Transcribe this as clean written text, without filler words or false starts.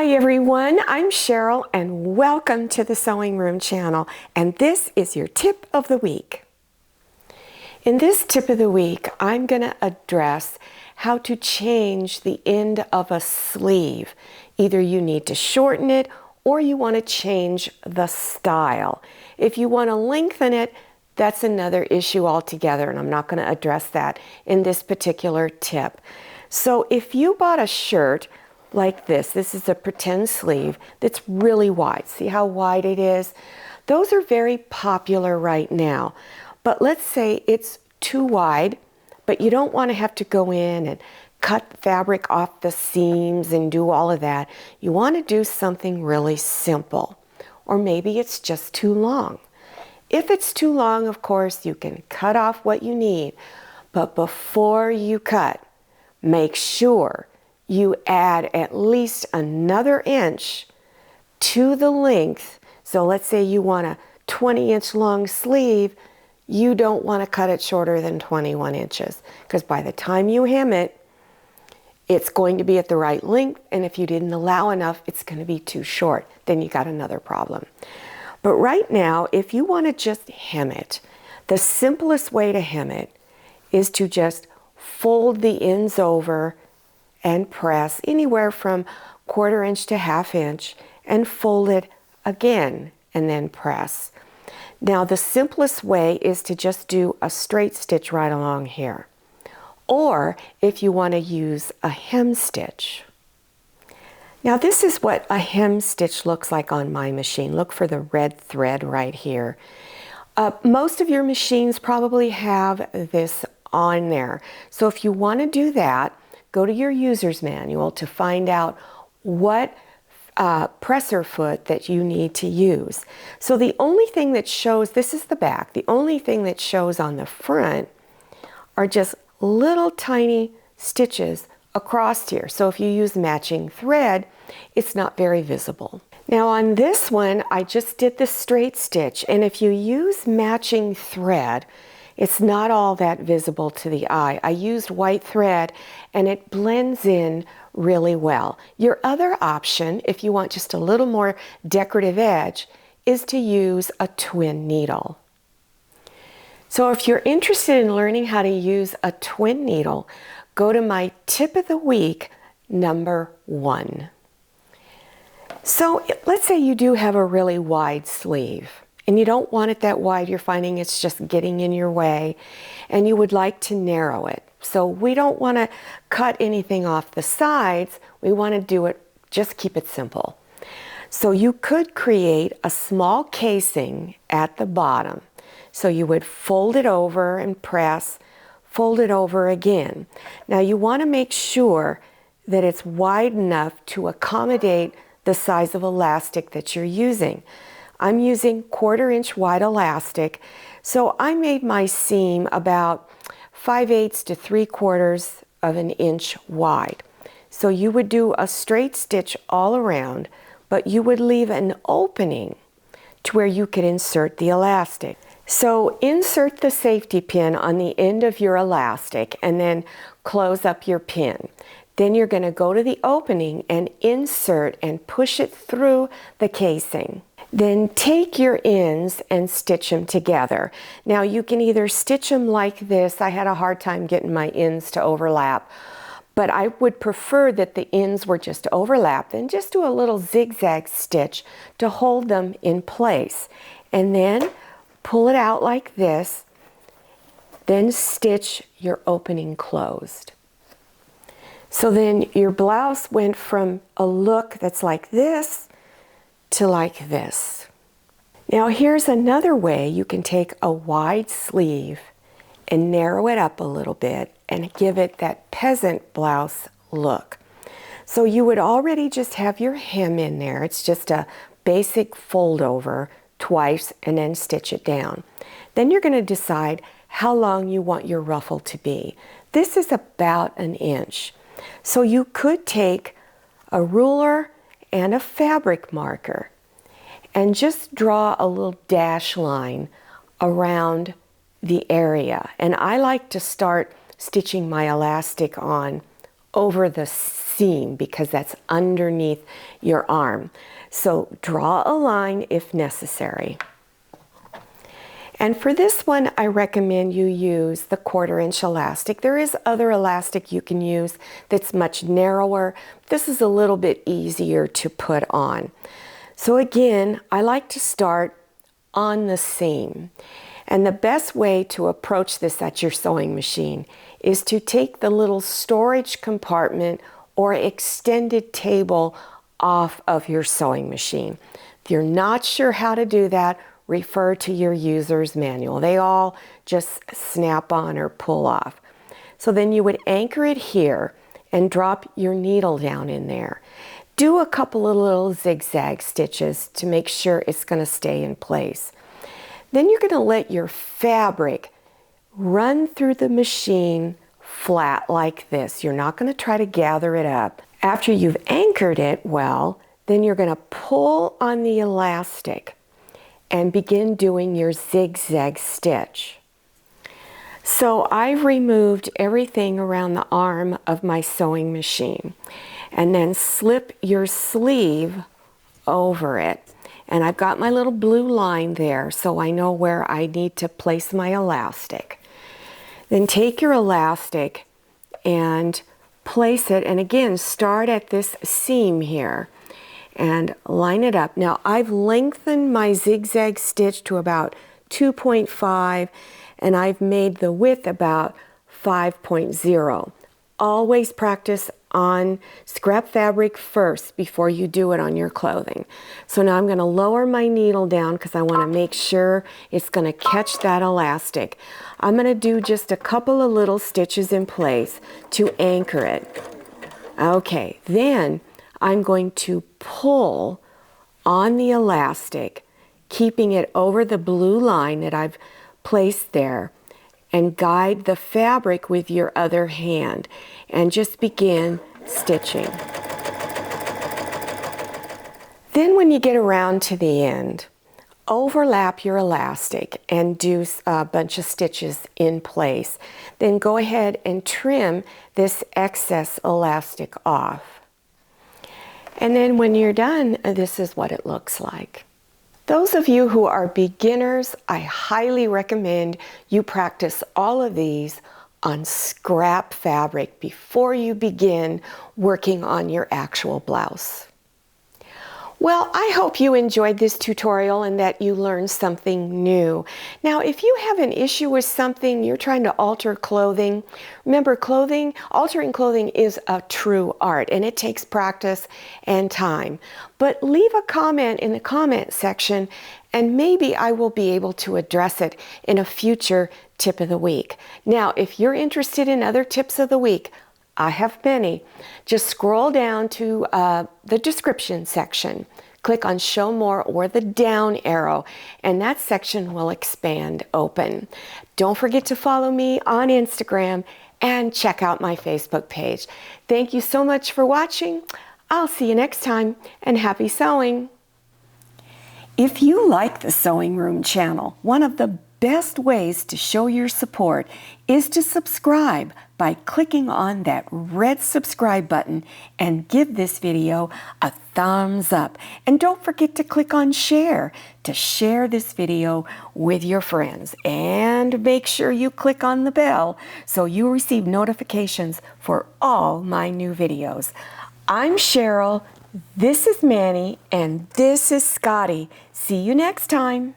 Hi everyone, I'm Cheryl and welcome to the Sewing Room channel, and this is your tip of the week. In this tip of the week, I'm going to address how to change the end of a sleeve. Either you need to shorten it or you want to change the style. If you want to lengthen it, that's another issue altogether, and I'm not going to address that in this particular tip. So if you bought a shirt like this is a pretend sleeve that's really wide. See how wide it is? Those are very popular right now. But let's say it's too wide, but you don't want to have to go in and cut fabric off the seams and do all of that. You want to do something really simple. Or maybe it's just too long. If it's too long, of course, you can cut off what you need. But before you cut, make sure you add at least another inch to the length. So let's say you want a 20-inch long sleeve, you don't want to cut it shorter than 21 inches because by the time you hem it, it's going to be at the right length, and if you didn't allow enough, it's going to be too short. Then you got another problem. But right now, if you want to just hem it, the simplest way to hem it is to just fold the ends over and press anywhere from 1/4 inch to 1/2 inch and fold it again and then press. Now the simplest way is to just do a straight stitch right along here. Or if you want to use a hem stitch. Now this is what a hem stitch looks like on my machine. Look for the red thread right here. Most of your machines probably have this on there. So if you want to do that, go to your user's manual to find out what presser foot that you need to use. So the only thing that shows, this is the back, the only thing that shows on the front are just little tiny stitches across here. So if you use matching thread, it's not very visible. Now on this one, I just did the straight stitch, and if you use matching thread, it's not all that visible to the eye. I used white thread and it blends in really well. Your other option, if you want just a little more decorative edge, is to use a twin needle. So if you're interested in learning how to use a twin needle, go to my tip of the week, number 1. So let's say you do have a really wide sleeve, and you don't want it that wide, you're finding it's just getting in your way, and you would like to narrow it. So we don't want to cut anything off the sides, we want to do it, just keep it simple. So you could create a small casing at the bottom. So you would fold it over and press, fold it over again. Now you want to make sure that it's wide enough to accommodate the size of elastic that you're using. I'm using 1/4 inch wide elastic, so I made my seam about 5/8 to 3/4 of an inch wide. So you would do a straight stitch all around, but you would leave an opening to where you could insert the elastic. So insert the safety pin on the end of your elastic and then close up your pin. Then you're going to go to the opening and insert and push it through the casing. Then take your ends and stitch them together. Now you can either stitch them like this. I had a hard time getting my ends to overlap, but I would prefer that the ends were just overlapped, and just do a little zigzag stitch to hold them in place. And then pull it out like this, then stitch your opening closed. So then your blouse went from a look that's like this to like this. Now here's another way you can take a wide sleeve and narrow it up a little bit and give it that peasant blouse look. So you would already just have your hem in there. It's just a basic fold over twice and then stitch it down. Then you're going to decide how long you want your ruffle to be. This is about 1 inch. So you could take a ruler and a fabric marker and just draw a little dash line around the area. And I like to start stitching my elastic on over the seam because that's underneath your arm. So draw a line if necessary. And for this one, I recommend you use the 1/4" elastic. There is other elastic you can use that's much narrower. This is a little bit easier to put on. So again, I like to start on the seam. And the best way to approach this at your sewing machine is to take the little storage compartment or extended table off of your sewing machine. If you're not sure how to do that, refer to your user's manual. They all just snap on or pull off. So then you would anchor it here and drop your needle down in there. Do a couple of little zigzag stitches to make sure it's going to stay in place. Then you're going to let your fabric run through the machine flat like this. You're not going to try to gather it up. After you've anchored it well, then you're going to pull on the elastic and begin doing your zigzag stitch. So I've removed everything around the arm of my sewing machine, and then slip your sleeve over it. And I've got my little blue line there so I know where I need to place my elastic. Then take your elastic and place it, and again start at this seam here and line it up. Now I've lengthened my zigzag stitch to about 2.5 and I've made the width about 5.0. Always practice on scrap fabric first before you do it on your clothing. So now I'm going to lower my needle down because I want to make sure it's going to catch that elastic. I'm going to do just a couple of little stitches in place to anchor it. Okay, then I'm going to pull on the elastic, keeping it over the blue line that I've placed there, and guide the fabric with your other hand and just begin stitching. Then when you get around to the end, overlap your elastic and do a bunch of stitches in place. Then go ahead and trim this excess elastic off. And then when you're done, this is what it looks like. Those of you who are beginners, I highly recommend you practice all of these on scrap fabric before you begin working on your actual blouse. Well, I hope you enjoyed this tutorial and that you learned something new. Now, if you have an issue with something, you're trying to alter clothing, remember altering clothing is a true art and it takes practice and time. But leave a comment in the comment section and maybe I will be able to address it in a future tip of the week. Now, if you're interested in other tips of the week, I have many. Just scroll down to the description section, click on show more or the down arrow, and that section will expand open. Don't forget to follow me on Instagram and check out my Facebook page. Thank you so much for watching. I'll see you next time, and happy sewing. If you like the Sewing Room channel, one of the best ways to show your support is to subscribe by clicking on that red subscribe button and give this video a thumbs up. And don't forget to click on share to share this video with your friends. And make sure you click on the bell so you receive notifications for all my new videos. I'm Cheryl, this is Manny, and this is Scotty. See you next time.